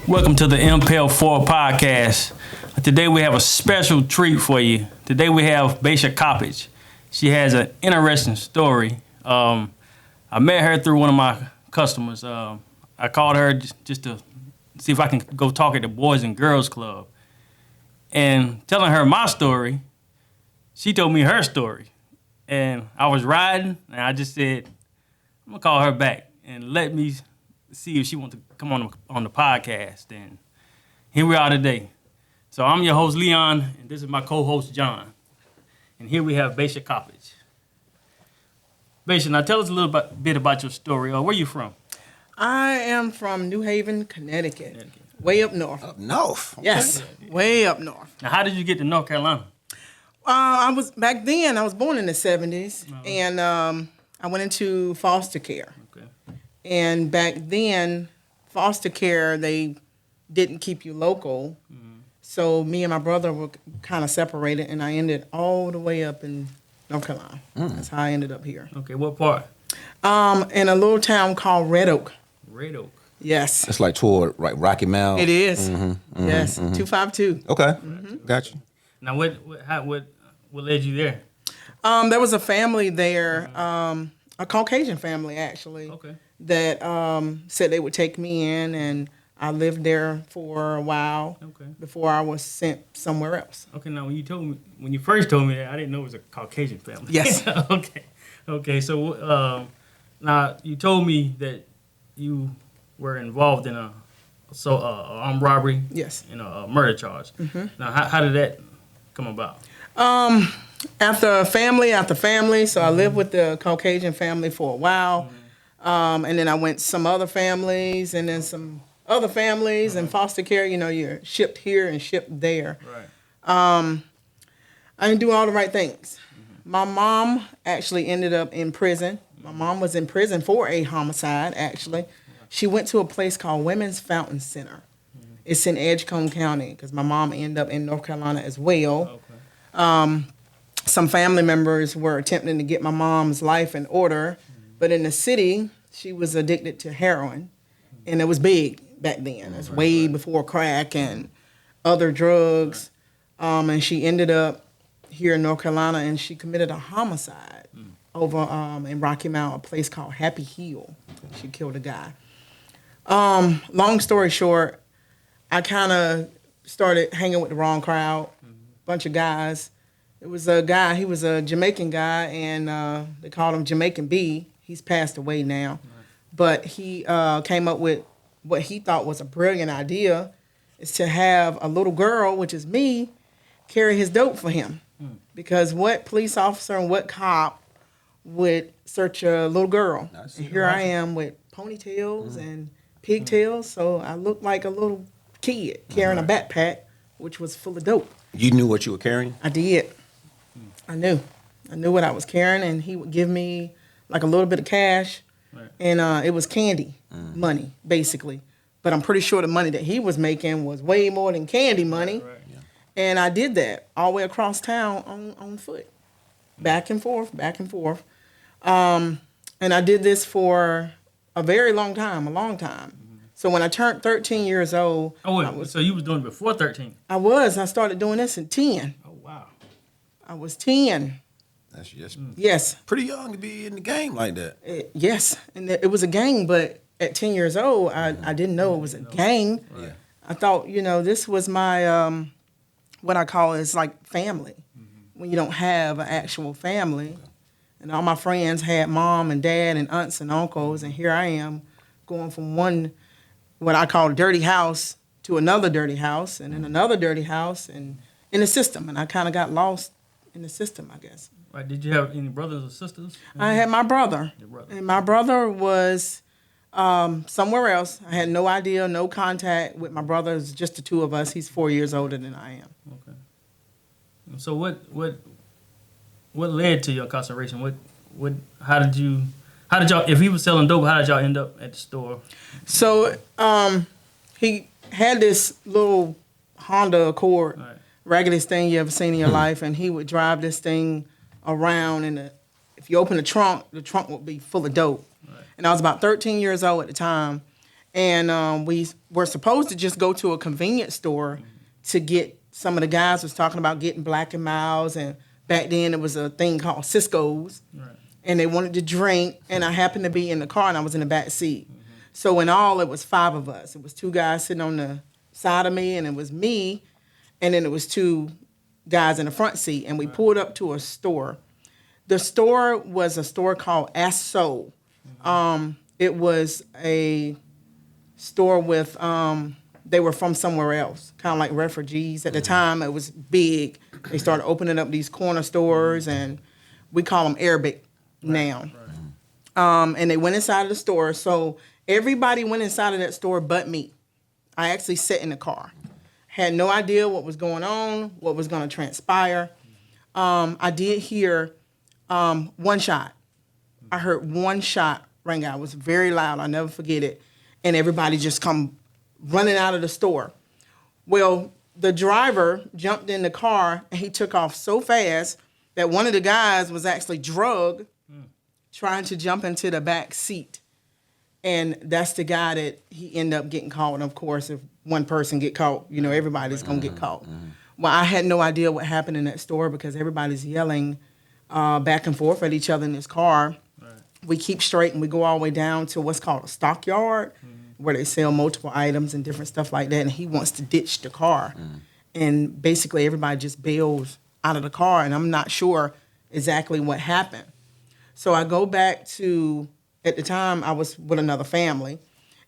Welcome to the Impel 4 podcast. Today we have a special treat for you. Today we have Baesha Coppedge. She has an interesting story. I met her through one of my customers. I called her just to see if I can go talk at the Boys and Girls Club. And telling her my story, she told me her story. And I was riding, and I just said, I'm going to call her back and let me see if she wants to come on the podcast. And here we are today. So I'm your host, Leon, and this is my co-host, John. And here we have Baesha Coppedge. Baesha, now tell us a little bit about your story. Where are you from? I am from New Haven, Connecticut. Way up north. Up north? Okay. Yes, way up north. Now, how did you get to North Carolina? I was born in the 70s, and I went into foster care. Okay. And back then, foster care, they didn't keep you local. Mm-hmm. So me and my brother were kind of separated, and I ended all the way up in North Carolina. That's how I ended up here. Okay, what part? In a little town called Red Oak. Red Oak. Yes. It's like toward Rocky Mount. It is. Yes, 252. Okay, gotcha. Now, what led you there? There was a family there, a Caucasian family actually, that said they would take me in, and I lived there for a while before I was sent somewhere else. Okay, now when you first told me that, I didn't know it was a Caucasian family. Yes. Okay. So now you told me that you were involved in a armed robbery. Yes. And a murder charge. Mm-hmm. Now, how did that come about? After family, so I lived with the Caucasian family for a while, and then I went to some other families, and then some other families, and foster care. You know, you're shipped here and shipped there. Right. I didn't do all the right things. Mm-hmm. My mom actually ended up in prison. My mom was in prison for a homicide, actually. She went to a place called Women's Fountain Center. Mm-hmm. It's in Edgecombe County, because my mom ended up in North Carolina as well. Okay. Some family members were attempting to get my mom's life in order, but in the city, she was addicted to heroin, and it was big back then. It was way before crack and other drugs, and she ended up here in North Carolina, and she committed a homicide over in Rocky Mount, a place called Happy Hill. She killed a guy. Long story short, I kind of started hanging with the wrong crowd, bunch of guys. It was a guy, he was a Jamaican guy, and they called him Jamaican B. He's passed away now. Right. But he came up with what he thought was a brilliant idea, is to have a little girl, which is me, carry his dope for him. Because what police officer and what cop would search a little girl? And here I am with ponytails and pigtails, so I looked like a little kid carrying a backpack, which was full of dope. You knew what you were carrying? I did. I knew what I was carrying, and he would give me like a little bit of cash, and it was candy money, basically. But I'm pretty sure the money that he was making was way more than candy money. Right. Yeah. And I did that all the way across town on foot, back and forth. And I did this for a very long time, So when I turned 13 years old... Oh, wait, so you was doing it before 13? I was. I started doing this at 10. Oh, wow. I was 10. That's just yes, pretty young to be in the game like that. Yes, and it was a gang, but at 10 years old, I didn't know it was a gang. Right. I thought, this was my, what I call is like family, when you don't have an actual family. Okay. And all my friends had mom and dad and aunts and uncles, and here I am going from one, what I call dirty house, to another dirty house, and then another dirty house, and in the system. And I kind of got lost in the system, I guess. Right. Did you have any brothers or sisters? I had my brother. Your brother. And my brother was somewhere else. I had no idea, no contact with my brother. It's just the two of us. He's 4 years older than I am. Okay. So what led to your incarceration? How did y'all, if he was selling dope, how did y'all end up at the store? So he had this little Honda Accord, raggedest thing you ever seen in your life, and he would drive this thing around, and if you open the trunk would be full of dope. Right. And I was about 13 years old at the time, And we were supposed to just go to a convenience store to get, some of the guys was talking about getting Black and Milds, and back then it was a thing called Cisco's. Right. And they wanted to drink, and I happened to be in the car, and I was in the back seat. So in all, it was 5 of us. It was 2 guys sitting on the side of me, and it was me, and then it was 2 guys in the front seat, and we pulled up to a store. The store was a store called Asso. It was a store with, they were from somewhere else, kind of like refugees. At the time, it was big. They started opening up these corner stores, and we call them Arabic now. And they went inside of the store. So everybody went inside of that store but me. I actually sat in the car. Had no idea what was going on, what was going to transpire. I did hear 1 shot. I heard 1 shot ring out. It was very loud. I'll never forget it. And everybody just come running out of the store. Well, the driver jumped in the car, and he took off so fast that one of the guys was actually drugged trying to jump into the back seat. And that's the guy that he ended up getting caught. And of course, if one person get caught, you know, everybody's going to get caught. Well, I had no idea what happened in that store because everybody's yelling back and forth at each other in this car. Right. We keep straight, and we go all the way down to what's called a stockyard, where they sell multiple items and different stuff like that. And he wants to ditch the car. And basically everybody just bails out of the car, and I'm not sure exactly what happened. So I go back to, at the time I was with another family,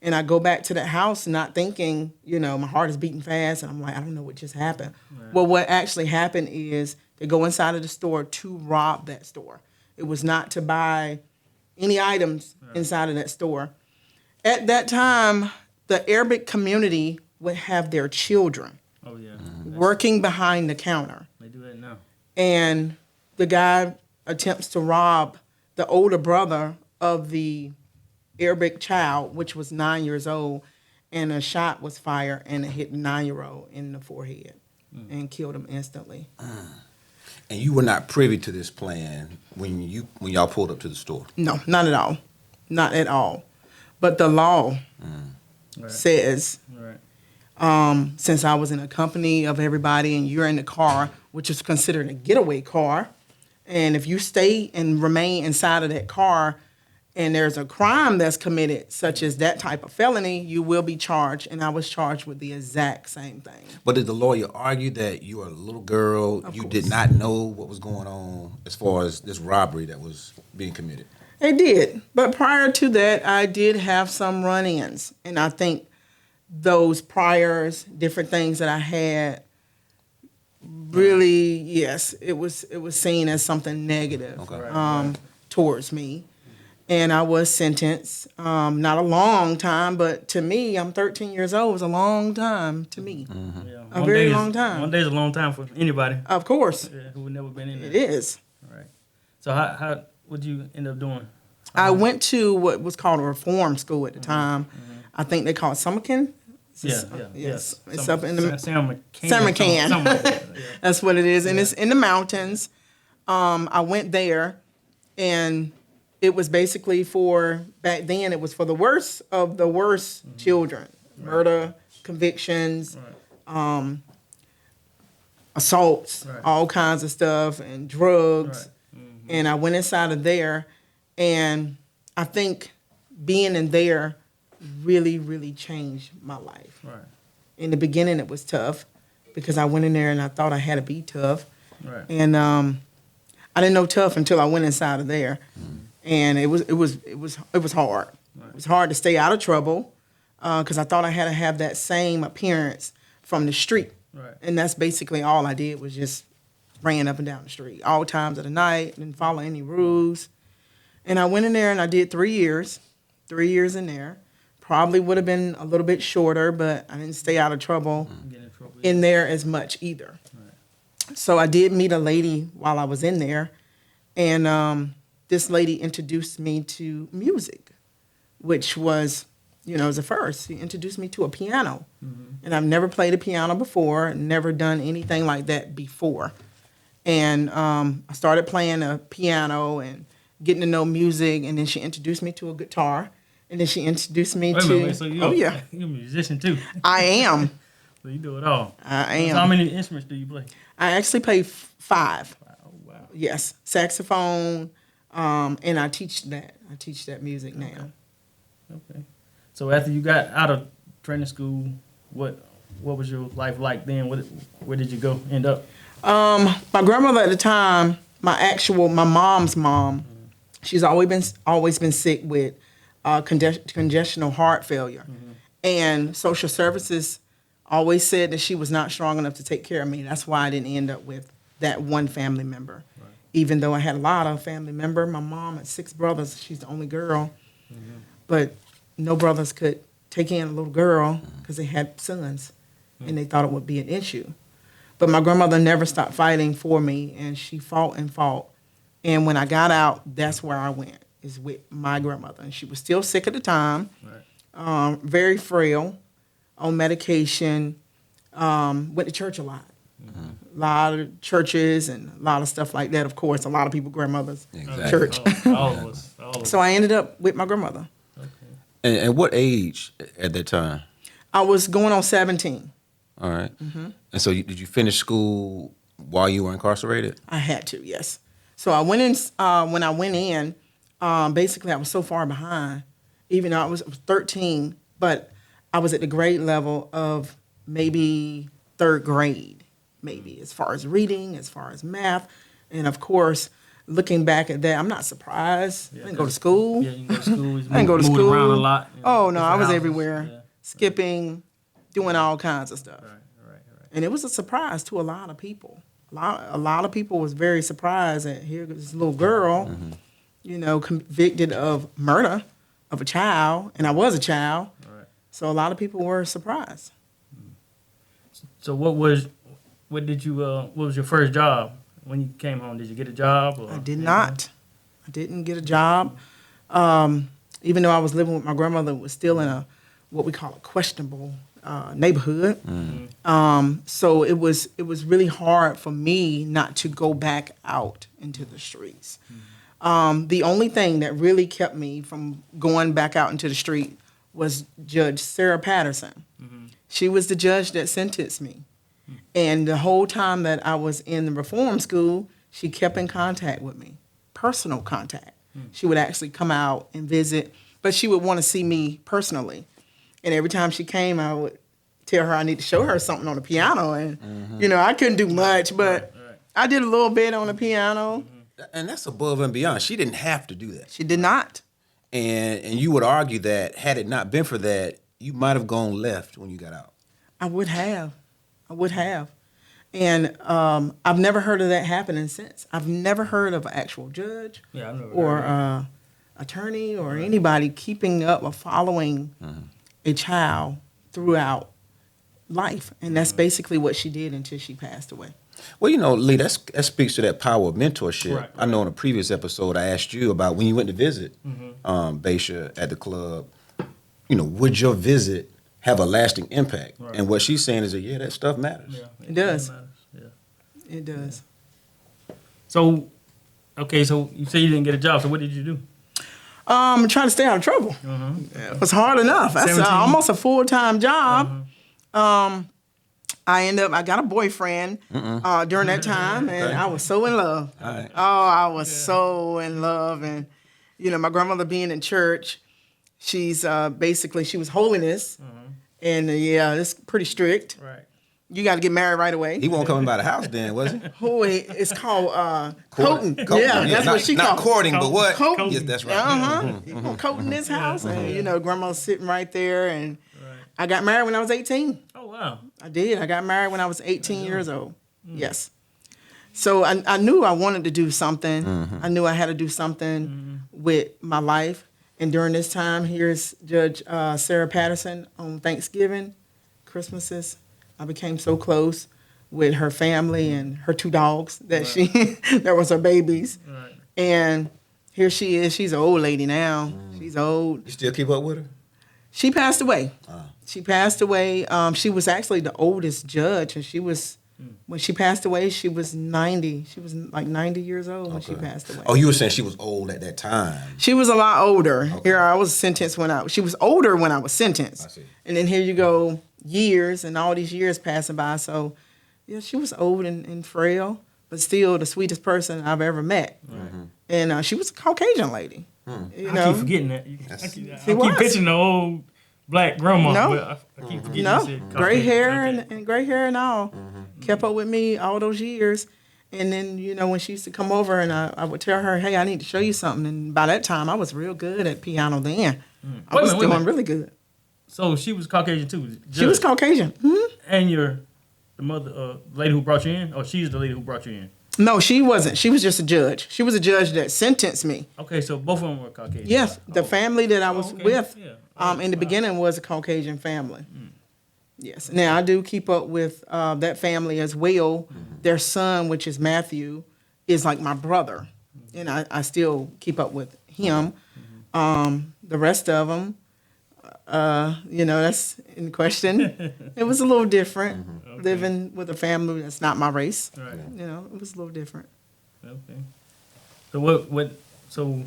and I go back to that house not thinking, you know, my heart is beating fast, and I'm like, I don't know what just happened. Right. Well, what actually happened is they go inside of the store to rob that store. It was not to buy any items inside of that store. At that time, the Arabic community would have their children working behind the counter. They do that now. And the guy attempts to rob the older brother of the Arabic child, which was 9 years old, and a shot was fired, and it hit the 9-year-old in the forehead and killed him instantly. And you were not privy to this plan when y'all pulled up to the store? No, not at all. Not at all. But the law says, since I was in a company of everybody and you're in the car, which is considered a getaway car, and if you stay and remain inside of that car and there's a crime that's committed, such as that type of felony, you will be charged. And I was charged with the exact same thing. But did the lawyer argue that you were a little girl, you did not know what was going on as far as this robbery that was being committed? They did. But prior to that, I did have some run-ins. And I think those priors, different things that I had, really, yes, it was seen as something negative towards me. And I was sentenced, not a long time, but to me, I'm 13 years old, it was a long time to me. Yeah. A very long time. One day is a long time for anybody. Of course. Who would never been in there. It is. Right. So how what did you end up doing? I went to what was called a reform school at the time. I think they call it summer camp. Yes. It's up in the San McCann. That's what it is. And it's in the mountains. I went there, and it was basically back then, it was for the worst of the worst children. Murder, convictions, assaults, all kinds of stuff, and drugs. And I went inside of there, and I think being in there really, really changed my life. Right. In the beginning, it was tough because I went in there and I thought I had to be tough. Right. And I didn't know tough until I went inside of there. And it was hard. Right. It was hard to stay out of trouble because I thought I had to have that same appearance from the street. Right. And that's basically all I did was just ran up and down the street all times of the night, didn't follow any rules. And I went in there and I did 3 years. 3 years in there. Probably would have been a little bit shorter, but I didn't stay out of trouble in there as much either. Right. So I did meet a lady while I was in there, and this lady introduced me to music, which was, was a first. She introduced me to a piano, and I've never played a piano before, never done anything like that before. And I started playing a piano and getting to know music, and then she introduced me to a guitar. And then she introduced me Wait a to. minute, so you're yeah, you're a musician too. I am. So you do it all. I am. So how many instruments do you play? I actually play 5. Oh wow. Yes, saxophone, and I teach that. I teach that music now. Okay. So after you got out of training school, what was your life like then? Where did you go end up? My grandmother at the time, my mom's mom, she's always been sick with congestional heart failure, and social services always said that she was not strong enough to take care of me. That's why I didn't end up with that one family member. Right. Even though I had a lot of family members, my mom had 6 brothers. She's the only girl, but no brothers could take in a little girl because they had sons, and they thought it would be an issue. But my grandmother never stopped fighting for me, and she fought and fought. And when I got out, that's where I went, is with my grandmother. And she was still sick at the time, very frail, on medication, went to church a lot. A lot of churches and a lot of stuff like that. Of course, a lot of people, grandmothers, church. All of us. So I ended up with my grandmother. Okay. And what age at that time? I was going on 17. All right. And so did you finish school while you were incarcerated? I had to, yes. So I went in, when I went in, basically I was so far behind, even though I was 13, but I was at the grade level of maybe 3rd grade, maybe, as far as reading, as far as math. And of course, looking back at that, I'm not surprised. I didn't go to school. Yeah, you can go to school. I didn't go to school. Around a lot. Oh, no, I was houses. everywhere, skipping, doing all kinds of stuff. Right. And it was a surprise to a lot of people. A lot of people was very surprised that here this little girl, convicted of murder of a child, and I was a child. Right. So a lot of people were surprised. So what was your first job when you came home? Did you get a job? Or I did not. I didn't get a job. Even though I was living with my grandmother, it was still in what we call a questionable neighborhood. So it was really hard for me not to go back out into the streets. The only thing that really kept me from going back out into the street was Judge Sarah Patterson. She was the judge that sentenced me. And the whole time that I was in the reform school, she kept in contact with me, personal contact. She would actually come out and visit, but she would want to see me personally. And every time she came, I would tell her I need to show her something on the piano. And, I couldn't do much, but I did a little bit on the piano. And that's above and beyond. She didn't have to do that. She did not. And you would argue that had it not been for that, you might have gone left when you got out. I would have. And I've never heard of that happening since. I've never heard of an actual judge or attorney or anybody keeping up or following a child throughout life. And that's basically what she did until she passed away. Well, Lee, that speaks to that power of mentorship. Right. I know in a previous episode I asked you about when you went to visit Baesha at the club, would your visit have a lasting impact? Right. And what she's saying is that, that stuff matters. Yeah, it does. Yeah. It does. So, okay, so you say you didn't get a job. So what did you do? Trying to stay out of trouble. It was hard enough. That's almost a full-time job. I got a boyfriend during that time, and I was so in love. Right. Oh, I was so in love. And, my grandmother being in church, she's she was holiness. And, it's pretty strict. Right. You got to get married right away. He won't come by the house then, was he? It's called courting. Yeah, that's what she not called courting, but what? Courting. Yes, that's right. You gonna courting this house, and grandma's sitting right there, and I got married when I was 18. Oh wow! I did. I got married when I was 18 years old. Yes. So I knew I wanted to do something. I knew I had to do something with my life. And during this time, here's Judge Sarah Patterson on Thanksgiving, Christmases. I became so close with her family and her 2 dogs that that was her babies. Right. And here she is. She's an old lady now. She's old. You still keep up with her? She passed away. She passed away. She was actually the oldest judge, and she was When she passed away, she was 90. She was like 90 years old when she passed away. Oh, you were saying she was old at that time. She was a lot older. Here I was sentenced she was older when I was sentenced. I see. And then here you go, years and all these years passing by. So, yeah, she was old and frail, but still the sweetest person I've ever met. And she was a Caucasian lady. You know? I keep forgetting that. I keep picturing the old black grandma. No. But I keep forgetting No, you said gray Caucasian. hair Okay. and gray hair and all. Kept up with me all those years. And then, you know, when she used to come over and I would tell her, hey, I need to show you something. And by that time, I was real good at piano then. I was doing really good. So she was Caucasian too? She was Caucasian. And the mother, lady who brought you in? Or she's the lady who brought you in? No, she wasn't. She was just a judge. She was a judge that sentenced me. Okay, so both of them were Caucasian. Yes, the family that I was with in the Wow. beginning was a Caucasian family. Yes. Now, I do keep up with that family as well. Their son, which is Matthew, is like my brother. And I still keep up with him. The rest of them, you know, that's in question. It was a little different living with a family that's not my race. Right. You know, it was a little different. Okay. So so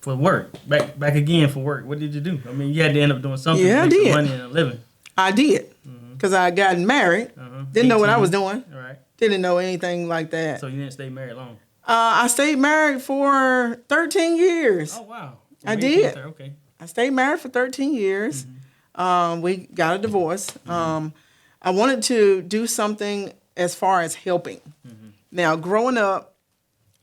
for work, back again for work, what did you do? I mean, you had to end up doing something Yeah, I to make did. some money and a living. I did, because I had gotten married. Didn't know what I was doing. All right. Didn't know anything like that. So you didn't stay married long? I stayed married for 13 years. Oh, wow. I did. Okay. I stayed married for 13 years. We got a divorce. I wanted to do something as far as helping. Now, growing up,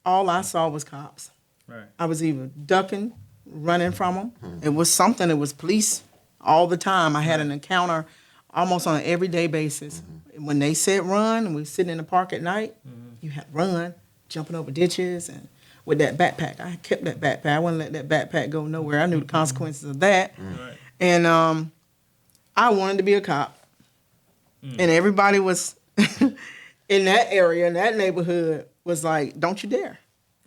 all I saw was cops. Right. I was either ducking, running from them. It was something. It was police all the time. I had an encounter almost on an everyday basis. When they said run, and we were sitting in the park at night, you had to run, jumping over ditches, and with that backpack. I kept that backpack. I wouldn't let that backpack go nowhere. I knew the consequences of that. Right. And I wanted to be a cop. And everybody was in that area, in that neighborhood, was like, don't you dare.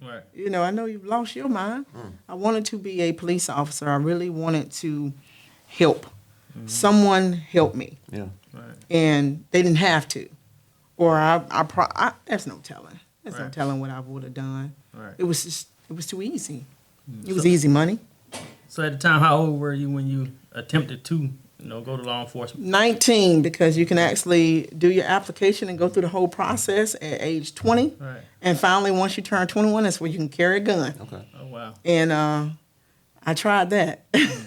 Right. You know, I know you've lost your mind. I wanted to be a police officer. I really wanted to help. Someone help me. Yeah. Right. And they didn't have to. Or there's no telling. There's no Right. telling what I would have done. Right. It was too easy. It was easy money. So at the time, how old were you when you attempted to, go to law enforcement? 19, because you can actually do your application and go through the whole process at age 20. Right. And finally, once you turn 21, that's where you can carry a gun. Okay. Oh, wow. And I tried that. I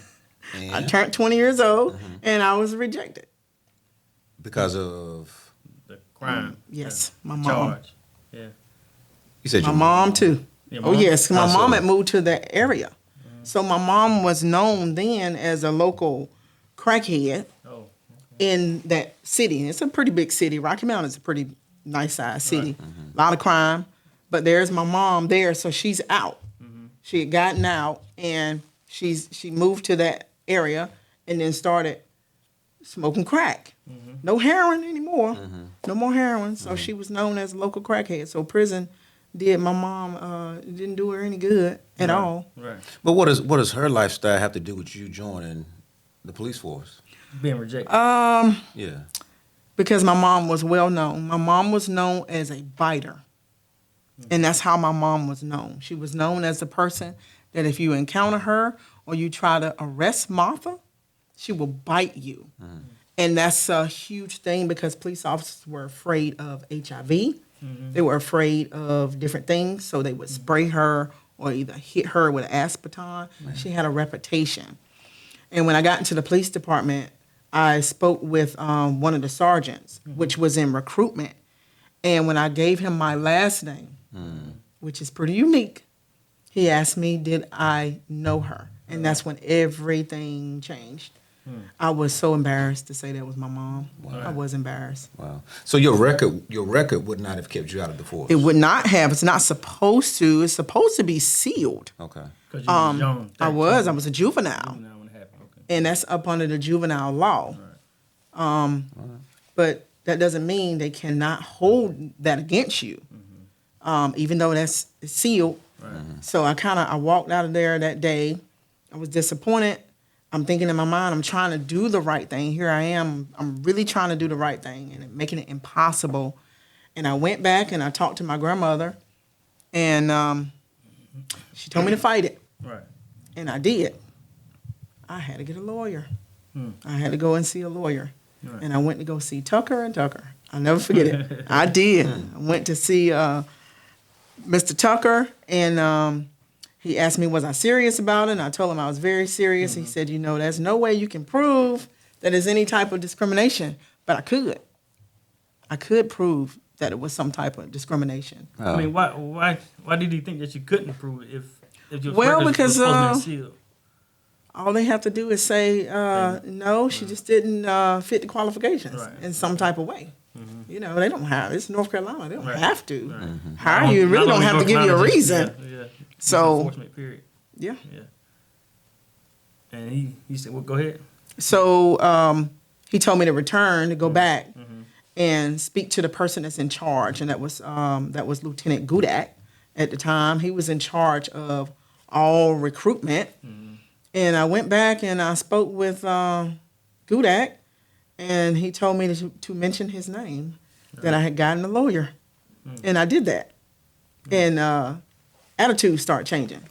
And turned 20 years old, and I was rejected. because of The crime. Yes, my mom. Charge. Yeah. you said My your mom, too. Your Oh, mom? yes. My How so? mom had moved to that area. So my mom was known then as a local crackhead Oh. in that city. It's a pretty big city. Rocky Mount is a pretty nice sized city. A lot of crime. But there's my mom there, so she's out. She had gotten out, and she moved to that area and then started smoking crack. No heroin anymore. No more heroin. So she was known as a local crackhead. So prison did my mom didn't do her any good at all. Right. But what does her lifestyle have to do with you joining the police force? Being rejected. Yeah. Because my mom was well known. My mom was known as a biter. And that's how my mom was known. She was known as the person that if you encounter her or you try to arrest Martha, she will bite you. And that's a huge thing because police officers were afraid of HIV. They were afraid of different things, so they would spray her or either hit her with aspartame. She had a reputation. And when I got into the police department, I spoke with one of the sergeants, which was in recruitment. And when I gave him my last name, which is pretty unique, he asked me, did I know her? And that's when everything changed. I was so embarrassed to say that was my mom. I was embarrassed. Wow. So your record would not have kept you out of the force. It would not have. It's not supposed to. It's supposed to be sealed. Okay. Because you was young. I was a juvenile. Juvenile when it happened. Okay. And that's up under the juvenile law. But that doesn't mean they cannot hold that against you, even though that's sealed. Right. So I walked out of there that day. I was disappointed. I'm thinking in my mind, I'm trying to do the right thing. Here I am. I'm really trying to do the right thing and making it impossible. And I went back and I talked to my grandmother, and she told me to fight it. Right. And I did. I had to get a lawyer. I had to go and see a lawyer. Right. And I went to go see Tucker and Tucker. I'll never forget it. I did. I went to see Mr. Tucker, and he asked me, was I serious about it? And I told him I was very serious. He said, there's no way you can prove that there's any type of discrimination. But I could. I could prove that it was some type of discrimination. I mean, why did he think that you couldn't prove it if your Well, records because were supposed to be sealed? all they have to do is say, no, she just didn't fit the qualifications in some type of way. They don't have, it's North Carolina, they don't have to hire you. Really don't have to give you a reason. Yeah. So, enforcement period. Yeah. And he said, well, go ahead. So he told me to return, to go back and speak to the person that's in charge, and that was Lieutenant Gudak at the time. He was in charge of all recruitment. And I went back and I spoke with Gudak, and he told me to mention his name, that I had gotten a lawyer. And I did that. And attitudes start changing.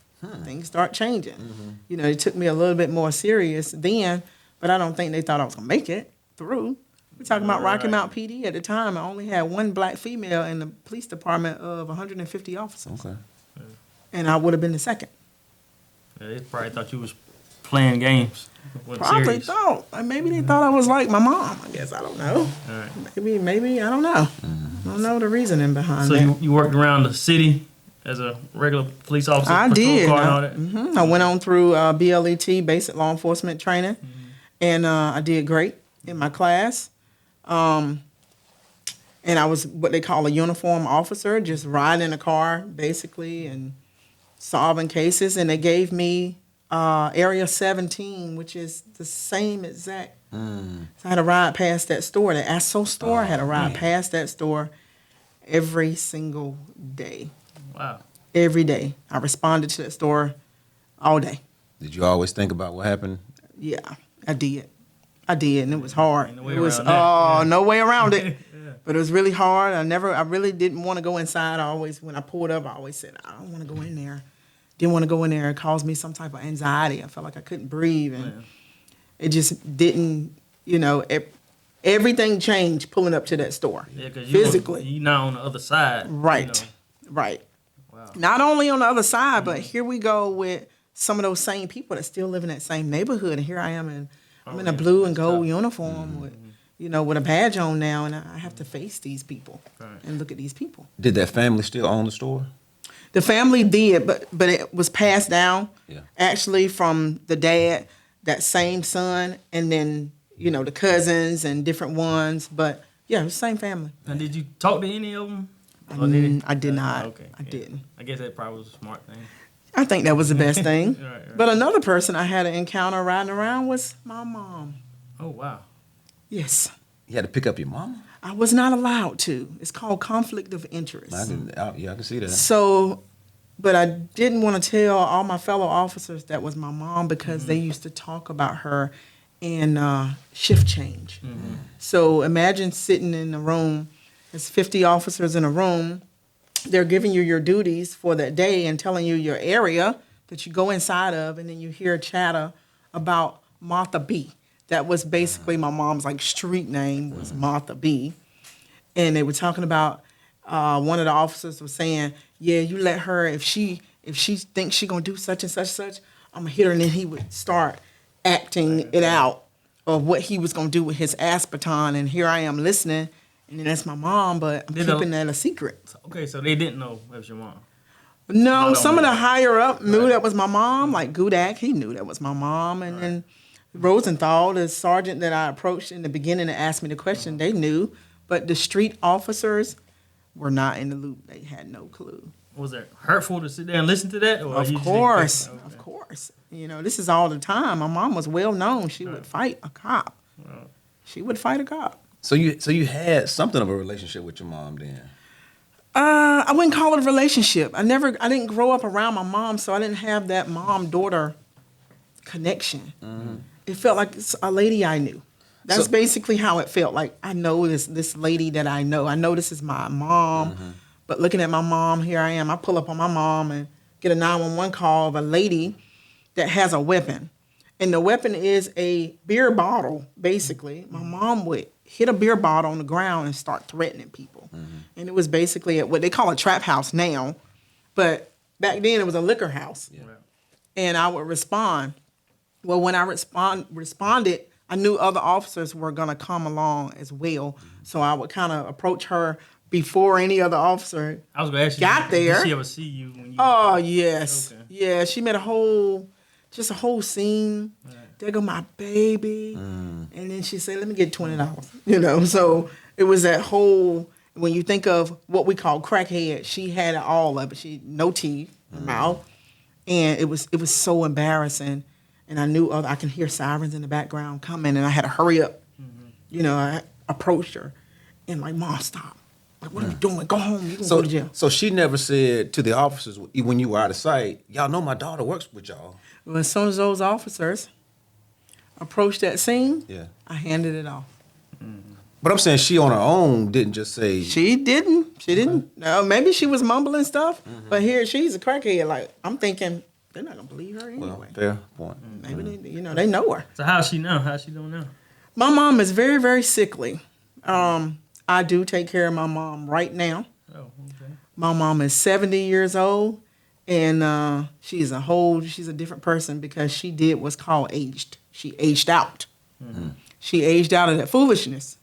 Things start changing. It took me a little bit more serious then, but I don't think they thought I was going to make it through. We're talking about Rocky Mount PD at the time. I only had one black female in the police department of 150 officers. Okay. And I would have been the second. Yeah, they probably thought you was playing games. Probably serious. thought. Maybe they thought I was like my mom. I guess. I don't know. All right. Maybe. I don't know. I don't know the reasoning behind So that. you worked around the city as a regular police officer? I patrol did. car and all that? I went on through BLET, basic law enforcement training, and I did great in my class. And I was what they call a uniform officer, just riding in a car, basically, and solving cases. And they gave me Area 17, which is the same exact. So I had to ride past that store, the Asso store. I had to ride past that store every single day. Wow. Every day. I responded to that store all day. Did you always think about what happened? Yeah, I did. And it was hard. Ain't no way It was around that. no way around it. But it was really hard. I really didn't want to go inside. When I pulled up, I always said, I don't want to go in there. Didn't want to go in there. It caused me some type of anxiety. I felt like I couldn't breathe, and it just didn't, everything changed pulling up to that store. Yeah, because physically. you're not on the other side. Right. Right. Wow. Not only on the other side, but here we go with some of those same people that still live in that same neighborhood. And here I am, I'm in a blue and gold uniform with, with a badge on now, and I have to face these people and look at these people. Did that family still own the store? The family did, but it was passed down actually from the dad, that same son, and then, the cousins and different ones. But yeah, it was the same family. And did you talk to any of them? I did not. Okay. I didn't. I guess that probably was a smart thing. I think that was the best thing. Right. But another person I had an encounter riding around was my mom. Oh, wow. Yes. You had to pick up your mama? I was not allowed to. It's called conflict of interest. I can see that. So, but I didn't want to tell all my fellow officers that was my mom because they used to talk about her in shift change. So imagine sitting in a room, there's 50 officers in a room. They're giving you your duties for that day and telling you your area that you go inside of, and then you hear chatter about Martha B. That was basically my mom's street name was Martha B. And they were talking about one of the officers was saying, yeah, you let her, if she thinks she gonna do such and such, I'm gonna hit her. And then he would start acting it out of what he was gonna do with his aspartame. And here I am listening, and then that's my mom, but I'm keeping that a secret. Okay, so they didn't know that was your mom. No, some of the higher up knew that was my mom, like Gudak, he knew that was my mom. And then Rosenthal, the sergeant that I approached in the beginning and asked me the question, they knew. But the street officers were not in the loop. They had no clue. Was it hurtful to sit there and listen to that? Or Of course. Of course. This is all the time. My mom was well known. She would fight a cop. She would fight a cop. So you had something of a relationship with your mom then? I wouldn't call it a relationship. I didn't grow up around my mom, so I didn't have that mom-daughter connection. It felt like it's a lady I knew. That's basically how it felt. Like, I know this lady that I know. I know this is my mom, but looking at my mom, here I am. I pull up on my mom and get a 911 call of a lady that has a weapon. And the weapon is a beer bottle, basically. My mom would hit a beer bottle on the ground and start threatening people. And it was basically at what they call a trap house now, but back then it was a liquor house. Yeah. And I would respond. Well, when I responded, I knew other officers were going to come along as well. So I would kind of approach her before any other officer I was going to ask you, got there. Did she ever see you when you... Oh, yes. Okay. Yeah, she made a whole scene. Right. There go my baby. And then she said, let me get $20. You know, so it was that whole, when you think of what we call crackhead, she had all of it. She no teeth, mouth. And it was so embarrassing. And I knew I can hear sirens in the background coming, and I had to hurry up. You know, I approached her, and like, Mom, stop. Like, what are you doing? Go home. You can go to jail. So she never said to the officers when you were out of sight, y'all know my daughter works with y'all. Well, as soon as those officers approached that scene, I handed it off. But I'm saying she on her own didn't just say... She didn't. No, maybe she was mumbling stuff, but here she's a crackhead. Like, I'm thinking... They're not gonna believe her anyway. Well, fair point. Maybe they know her. So how's she know? How's she doing now? My mom is very, very sickly. I do take care of my mom right now. Oh, okay. My mom is 70 years old, and she's a different person because she did what's called aged. She aged out. She aged out of that foolishness,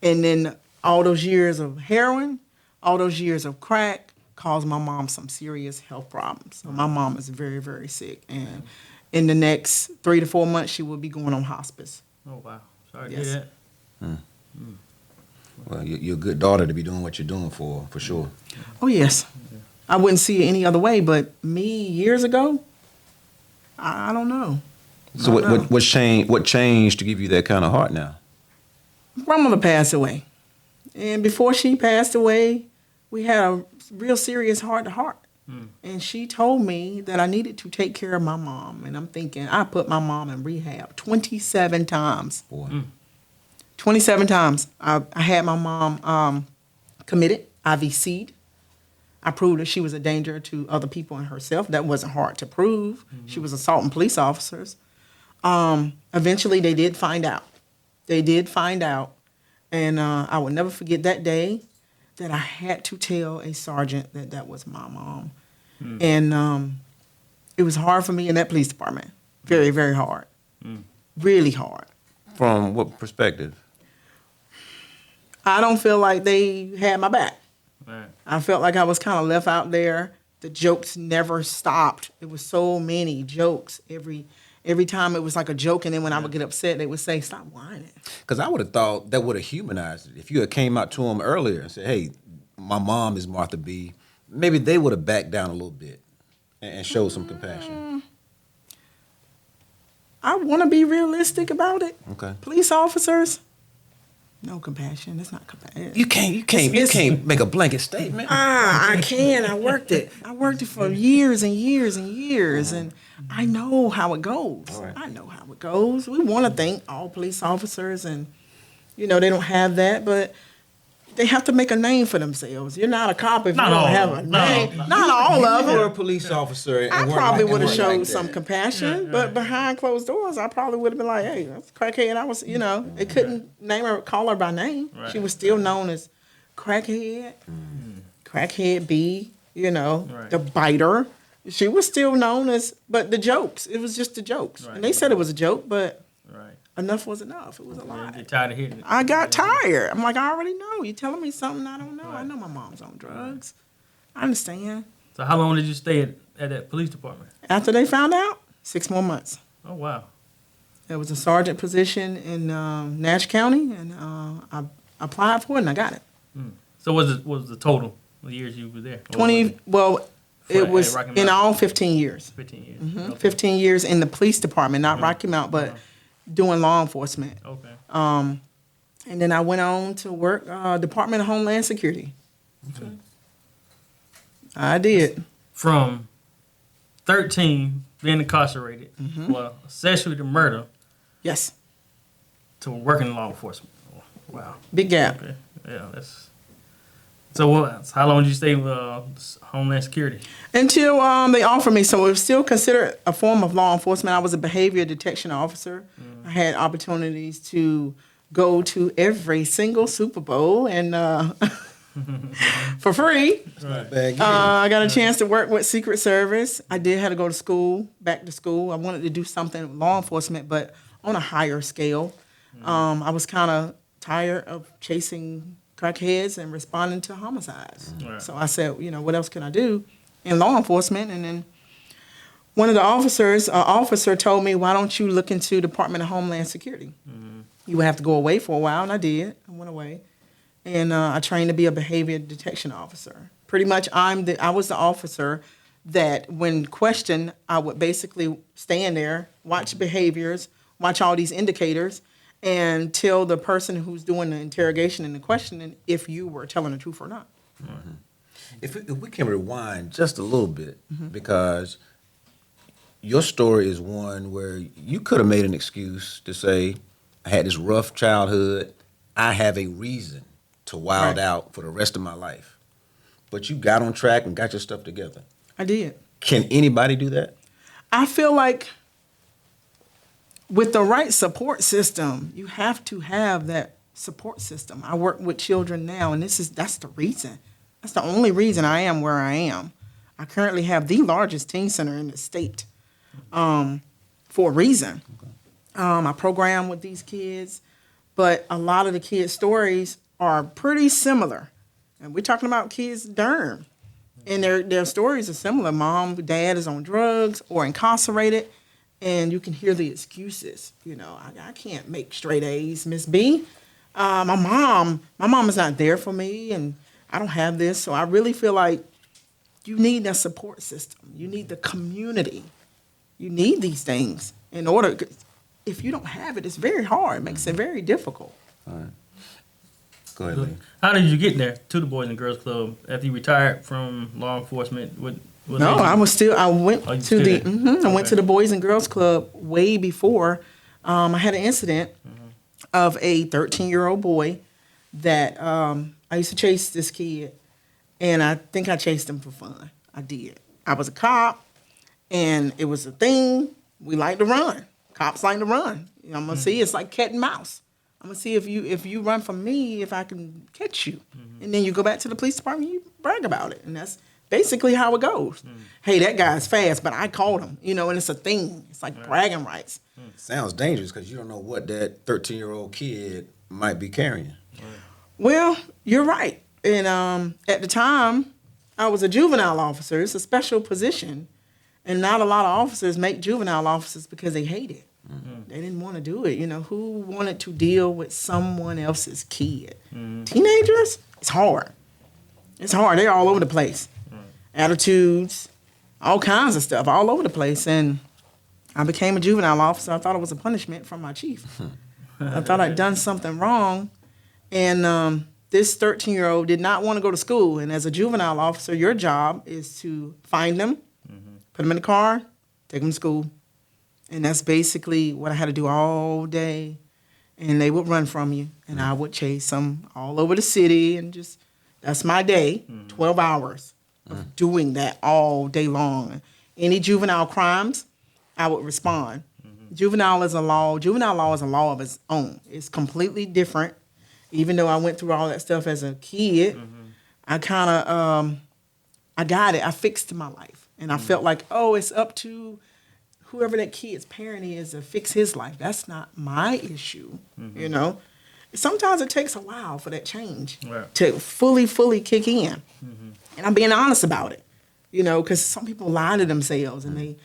and then all those years of heroin, all those years of crack, caused my mom some serious health problems. So my mom is very, very sick. And in the next 3 to 4 months, she will be going on hospice. Oh, wow. Sorry to hear that. Well, you're a good daughter to be doing what you're doing for sure. Oh, yes. I wouldn't see it any other way, but me years ago, I don't know. So what changed to give you that kind of heart now? Grandmother passed away. And before she passed away, we had a real serious heart-to-heart. And she told me that I needed to take care of my mom. And I'm thinking, I put my mom in rehab 27 times. Boy. 27 times. I had my mom committed, IVC'd. I proved that she was a danger to other people and herself. That wasn't hard to prove. She was assaulting police officers. Eventually, they did find out. And I will never forget that day that I had to tell a sergeant that was my mom. And it was hard for me in that police department. Very, very hard. Really hard. From what perspective? I don't feel like they had my back. Right. I felt like I was kind of left out there. The jokes never stopped. It was so many jokes. Every time it was like a joke, and then when I would get upset, they would say, stop whining. Because I would have thought that would have humanized it. If you had came out to them earlier and said, hey, my mom is Martha B., maybe they would have backed down a little bit and showed some compassion. I want to be realistic about it. Okay. Police officers, no compassion. It's not compassion. You can't make a blanket statement. I can. I worked it. I worked it for years and years and years, and I know how it goes. Right. I know how it goes. We want to thank all police officers, and they don't have that, but they have to make a name for themselves. You're not a cop if you don't have a name. Not all of You were a them. police officer. And I weren't probably like- would have and weren't showed like some that. compassion, but behind closed doors, I probably would have been like, hey, that's crackhead. I was, they couldn't name her, call her by name. Right. She was still known as crackhead, crackhead B, Right. the biter. She was still known as, but the jokes, it was just the jokes. Right. And they said it was a joke, but Right. enough was enough. It was a You lie. get tired of hearing it. I got tired. I'm like, I already know. You're telling me something I don't know. I know my mom's on drugs. I understand. So how long did you stay at that police department? After they found out, 6 more months. Oh, wow. There was a sergeant position in Nash County, and I applied for it, and I got it. So what was the total of years you were there? Or 20, well, it at was Rocky in Mount? all 15 years. 15 years. Okay. 15 years in the police department, not Rocky Mount, but doing law enforcement. Okay. And then I went on to work Department of Homeland Security. Okay. I did. From 13 being incarcerated for accessory to murder Yes. to working in law enforcement. Wow. Big gap. Okay. Yeah, that's. So what? How long did you stay with Homeland Security? Until they offered me. So it was still considered a form of law enforcement. I was a behavior detection officer. I had opportunities to go to every single Super Bowl and for free. I got a chance to work with Secret Service. I did have to go to school, back to school. I wanted to do something with law enforcement, but on a higher scale. I was kind of tired of chasing crackheads and responding to homicides. Right. So I said, what else can I do in law enforcement? And then one of the officer told me, why don't you look into Department of Homeland Security? You would have to go away for a while, and I did. I went away. And I trained to be a behavior detection officer. Pretty much I was the officer that when questioned, I would basically stand there, watch behaviors, watch all these indicators, and tell the person who's doing the interrogation and the questioning if you were telling the truth or not. If we can rewind just a little bit, because your story is one where you could have made an excuse to say, I had this rough childhood, I have a reason to wild out for the rest of my life. But you got on track and got your stuff together. I did. Can anybody do that? I feel like with the right support system, you have to have that support system. I work with children now, and that's the reason. That's the only reason I am where I am. I currently have the largest teen center in the state for a reason. I program with these kids, but a lot of the kids' stories are pretty similar. And we're talking about kids Durham. And their stories are similar. Mom, dad is on drugs or incarcerated, and you can hear the excuses. I can't make straight A's, Miss B. My mom is not there for me, and I don't have this. So I really feel like you need that support system. You need the community. You need these things in order. If you don't have it, it's very hard. It makes it very difficult. All right. Go ahead, Lee. How did you get there to the Boys and Girls Club after you retired from law enforcement? No, I was still. I went you to still the. there? I went to the Boys and Girls Club way before. I had an incident of a 13-year-old boy that I used to chase this kid, and I think I chased him for fun. I did. I was a cop, and it was a thing. We like to run. Cops like to run. I'm gonna see. It's like cat and mouse. I'm gonna see if you run from me, if I can catch you, and then you go back to the police department. You brag about it, and that's basically how it goes. Hey, that guy's fast, but I caught him. And it's a thing. It's like bragging rights. Sounds dangerous because you don't know what that 13-year-old kid might be carrying. Well, you're right. And at the time, I was a juvenile officer. It's a special position, and not a lot of officers make juvenile officers because they hate it. They didn't want to do it. Who wanted to deal with someone else's kid? Teenagers, it's hard. It's hard. They're all over the place. Attitudes, all kinds of stuff, all over the place. And I became a juvenile officer. I thought it was a punishment from my chief. I thought I'd done something wrong. And this 13-year-old did not want to go to school. And as a juvenile officer, your job is to find them, put them in the car, take them to school. And that's basically what I had to do all day. And they would run from you, and I would chase them all over the city. And that's my day, 12 hours of doing that all day long. Any juvenile crimes, I would respond. Juvenile law is a law of its own. It's completely different. Even though I went through all that stuff as a kid, I kind of, I got it. I fixed my life. And I felt like, it's up to whoever that kid's parent is to fix his life. That's not my issue, Sometimes it takes a while for that change to fully kick in. And I'm being honest about it, because some people lie to themselves and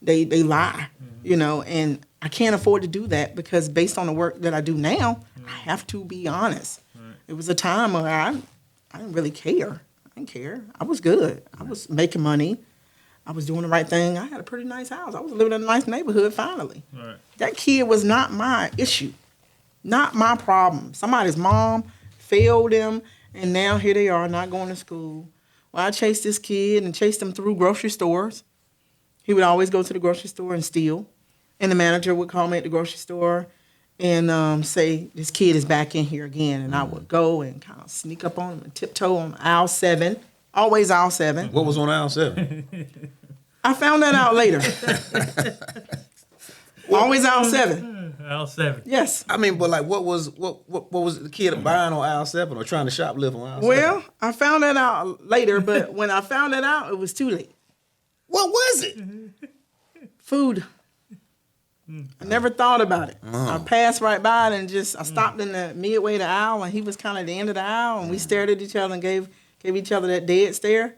they lie, and I can't afford to do that because based on the work that I do now, I have to be honest. It was a time where I didn't really care. I didn't care. I was good. I was making money. I was doing the right thing. I had a pretty nice house. I was living in a nice neighborhood finally. Right. That kid was not my issue, not my problem. Somebody's mom failed them, and now here they are not going to school. Well, I chased this kid and chased him through grocery stores. He would always go to the grocery store and steal. And the manager would call me at the grocery store and say, this kid is back in here again. And I would go and kind of sneak up on him and tiptoe on aisle 7. Always aisle 7. What was on aisle 7? I found that out later. Always aisle 7. Aisle 7. Yes. I mean, but like, what was the kid buying on aisle 7 or trying to shoplift on aisle 7? Well, I found that out later, but when I found that out, it was too late. What was it? Food. I never thought about it. I passed right by it and I stopped in the midway of the aisle, and he was kind of at the end of the aisle, and we stared at each other and gave each other that dead stare.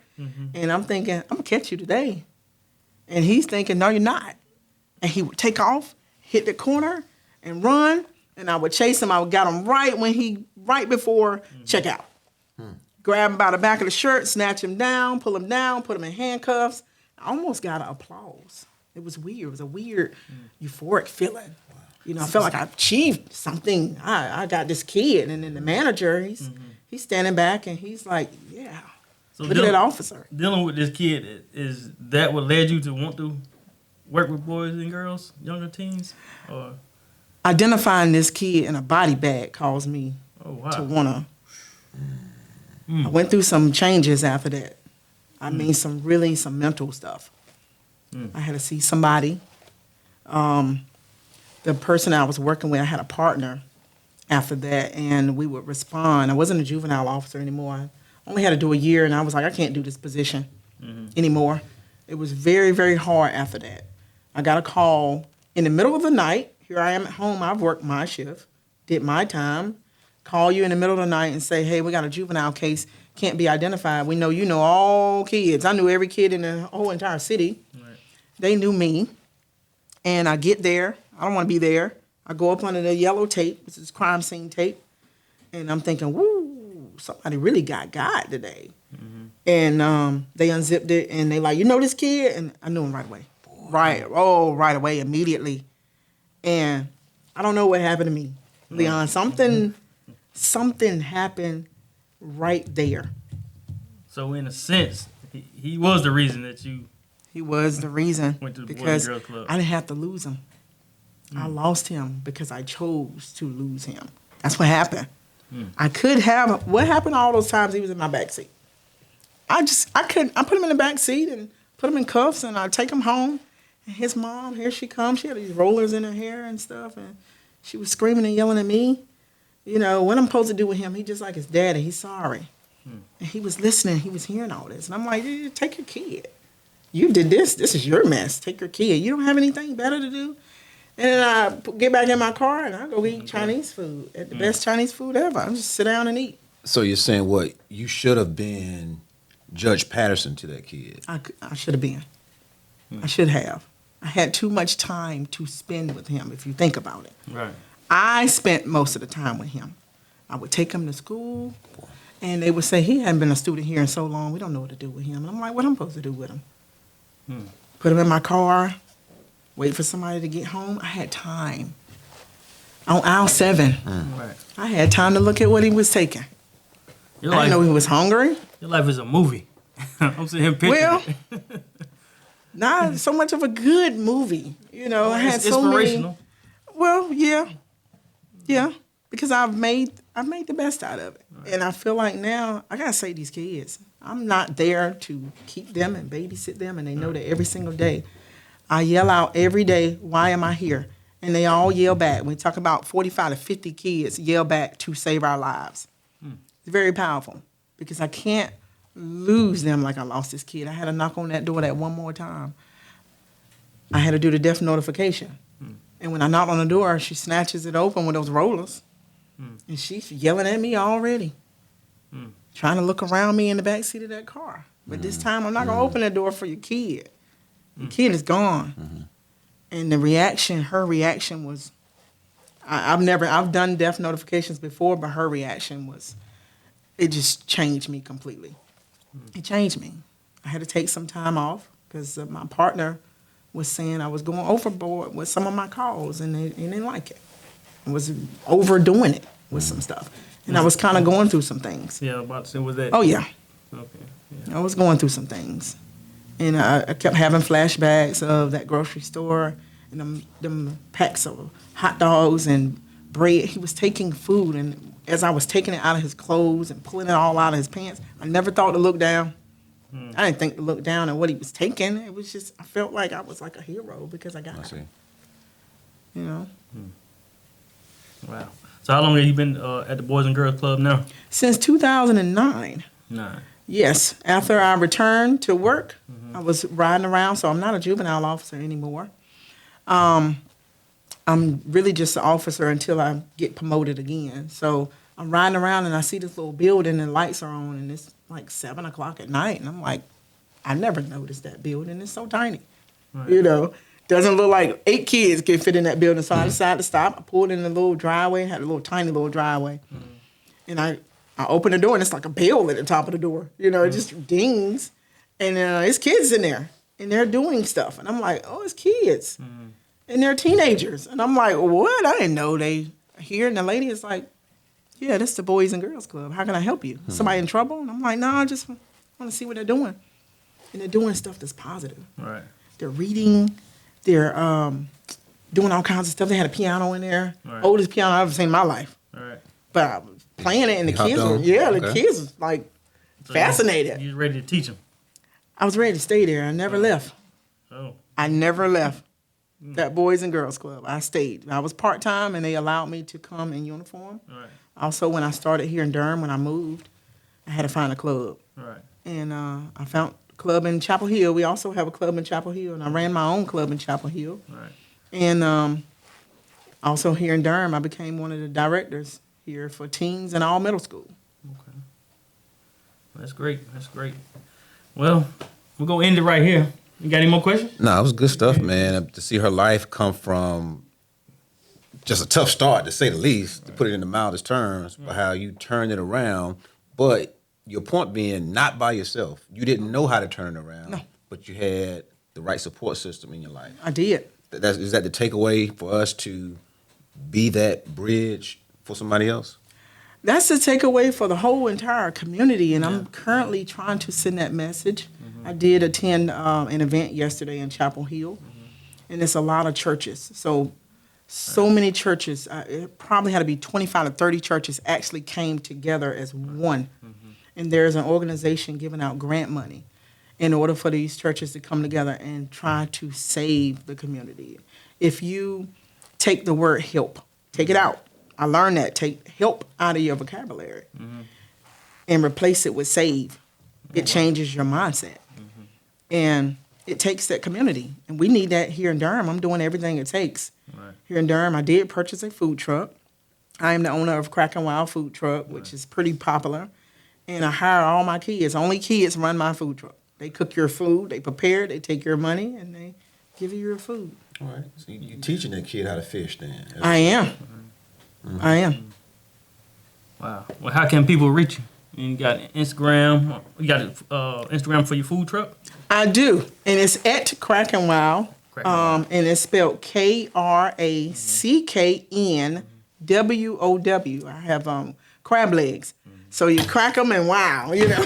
And I'm thinking, I'm going to catch you today. And he's thinking, no, you're not. And he would take off, hit the corner, and run, and I would chase him. I would got him right before checkout. Grab him by the back of the shirt, snatch him down, put him in handcuffs. I almost got an applause. It was weird. It was a weird, euphoric feeling. You know, I felt like I achieved something. I got this kid, and then the manager, he's standing back, and he's like, yeah, So look at that officer. Dealing with this kid, is that what led you to want to work with boys and girls, younger teens? Or? Identifying this kid in a body bag caused me to want to. I went through some changes after that. I mean, some mental stuff. I had to see somebody. The person I was working with, I had a partner after that, and we would respond. I wasn't a juvenile officer anymore. I only had to do a year, and I was like, I can't do this position anymore. It was very, very hard after that. I got a call in the middle of the night. Here I am at home. I've worked my shift, did my time. Call you in the middle of the night and say, hey, we got a juvenile case, can't be identified. We know you know all kids. I knew every kid in the whole entire city. Right. They knew me. And I get there. I don't want to be there. I go up under the yellow tape, which is crime scene tape. And I'm thinking, woo, somebody really got God today. And they unzipped it, and they like, you know this kid? And I knew him right away. Right away, immediately. And I don't know what happened to me, Leon. Something happened right there. So in a sense, he was the reason that you... He was the reason. Went to the because Boys and Girls Club. I didn't have to lose him. I lost him because I chose to lose him. That's what happened. I could have... What happened all those times he was in my backseat? I put him in the back seat and put him in cuffs, and I take him home. And his mom, here she comes. She had these rollers in her hair and stuff, and she was screaming and yelling at me. You know, what I'm supposed to do with him? He just like his daddy. He's sorry. And he was listening. He was hearing all this. And I'm like, take your kid. You did this. This is your mess. Take your kid. You don't have anything better to do? And then I get back in my car, and I go eat Chinese food. At the best Chinese food ever. I just sit down and eat. So you're saying what? You should have been Judge Patterson to that kid. I should have been. I should have. I had too much time to spend with him, if you think about it. Right. I spent most of the time with him. I would take him to school, and they would say, he hadn't been a student here in so long, we don't know what to do with him. And I'm like, what am I supposed to do with him? Put him in my car, wait for somebody to get home. I had time. On aisle 7, Right. I had time to look at what he was taking. I didn't know he was hungry. Your life is a movie. I'm sitting here picturing Well, it. not so much of a good movie. You know, I had It's so many. inspirational. Well, yeah, because I've made the best out of it, and I feel like now I gotta save these kids. I'm not there to keep them and babysit them, and they know that every single day. I yell out every day, "Why am I here?" And they all yell back. When we talk about 45 to 50 kids yell back to save our lives. It's very powerful because I can't lose them like I lost this kid. I had to knock on that door that one more time. I had to do the death notification. And when I knocked on the door, she snatches it open with those rollers. And she's yelling at me already. Trying to look around me in the backseat of that car. But this time, I'm not going to open that door for your kid. The kid is gone. And the reaction, her reaction was, I've done death notifications before, but her reaction was, it just changed me completely. It changed me. I had to take some time off because my partner was saying I was going overboard with some of my calls, and they didn't like it. I was overdoing it with some stuff. And I was kind of going through some things. Yeah, about to say, was that? Oh, yeah. Okay. Yeah. I was going through some things. And I kept having flashbacks of that grocery store and them packs of hot dogs and bread. He was taking food, and as I was taking it out of his clothes and pulling it all out of his pants, I never thought to look down. I didn't think to look down at what he was taking. It was just, I felt like I was like a hero because I got it. You know? Wow. So how long have you been at the Boys and Girls Club now? Since 2009. 9. Yes. After I returned to work, I was riding around, so I'm not a juvenile officer anymore. I'm really just an officer until I get promoted again. So I'm riding around and I see this little building and lights are on, and it's like 7 o'clock at night. And I'm like, I never noticed that building. It's so tiny. Right. You know, doesn't look like 8 kids can fit in that building. So I decided to stop. I pulled in the little driveway, had a little tiny little driveway. And I opened the door, and it's like a bell at the top of the door. You know, it just dings. And it's kids in there, and they're doing stuff. And I'm like, oh, it's kids. And they're teenagers. And I'm like, what? I didn't know they here. And the lady is like, yeah, this is the Boys and Girls Club. How can I help you? Somebody in trouble? And I'm like, no, I just want to see what they're doing. And they're doing stuff that's positive. Right. They're reading. They're doing all kinds of stuff. They had a piano in there. Right. Oldest piano I've ever seen in my life. Right. But I was playing it, and the You hopped kids on? were, the Okay. kids was like So fascinated. You ready to teach them? I was ready to stay there. I never left. Oh. I never left that Boys and Girls Club. I stayed. I was part-time, and they allowed me to come in uniform. Right. Also, when I started here in Durham, when I moved, I had to find a club. Right. And I found a club in Chapel Hill. We also have a club in Chapel Hill, and I ran my own club in Chapel Hill. Right. And also here in Durham, I became one of the directors here for teens and all middle school. Okay. That's great. That's great. Well, we're going to end it right here. You got any more questions? No, it was good stuff, man. To see her life come from just a tough start, to say the least, to put it in the mildest terms, but how you turned it around. But your point being, not by yourself. You didn't know how to turn it around, No. but you had the right support system in your life. I did. Is that the takeaway for us, to be that bridge for somebody else? That's the takeaway for the whole entire community, and I'm currently trying to send that message. I did attend an event yesterday in Chapel Hill, and it's a lot of churches. So many churches, it probably had to be 25 to 30 churches actually came together as one. And there's an organization giving out grant money in order for these churches to come together and try to save the community. If you take the word help, take it out. I learned that. Take help out of your vocabulary and replace it with save. It changes your mindset. And it takes that community. And we need that here in Durham. I'm doing everything it takes. Right. Here in Durham, I did purchase a food truck. I am the owner of Crack and Wild Food Truck, which is pretty popular. And I hire all my kids. Only kids run my food truck. They cook your food, they prepare it, they take your money, and they give you your food. All right. So you're teaching that kid how to fish then. I am. I am. Wow. Well, how can people reach you? You got Instagram. You got Instagram for your food truck? I do. And it's at Crack and Wild. Crack and Wild. And it's spelled KRACKNWOW. I have crab legs. So you crack them and wow, you know.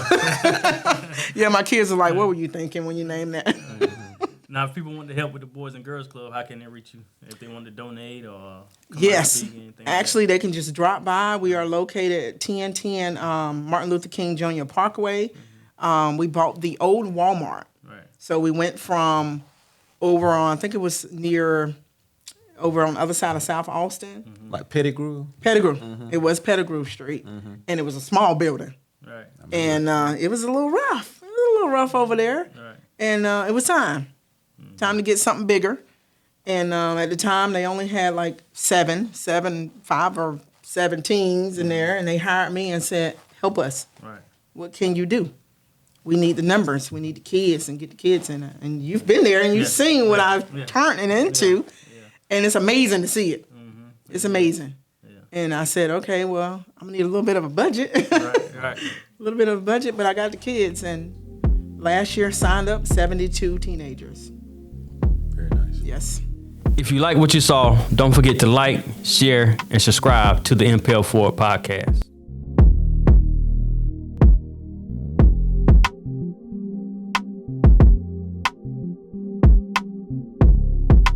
Yeah, my kids are like, what were you thinking when you named that? Now, if people want to help with the Boys and Girls Club, how can they reach you? If they want to donate or come Yes. out and speak, anything Actually, they can just drop by. We are located at 1010 Martin Luther King Jr. Parkway. We bought the old Walmart. Right. So we went from over on, I think it was over on the other side of South Austin. Like Pettigrew? Pettigrew. It was Pettigrew Street. And it was a small building. Right. And it was a little rough. It was a little rough over there. Right. And it was time. Time to get something bigger. And at the time, they only had like 5 or 7 teens in there. And they hired me and said, help us. Right. What can you do? We need the numbers. We need the kids and get the kids in it. And you've been there and you've Yes. seen what Yeah. I've Yeah. turned it into. Yeah. And it's amazing to see it. It's amazing. Yeah. And I said, okay, well, I'm going to need a little bit of a budget. Right. Right. A little bit of a budget, but I got the kids. And last year signed up 72 teenagers. Very nice. Yes. If you like what you saw, don't forget to like, share, and subscribe to the Impel Forward podcast.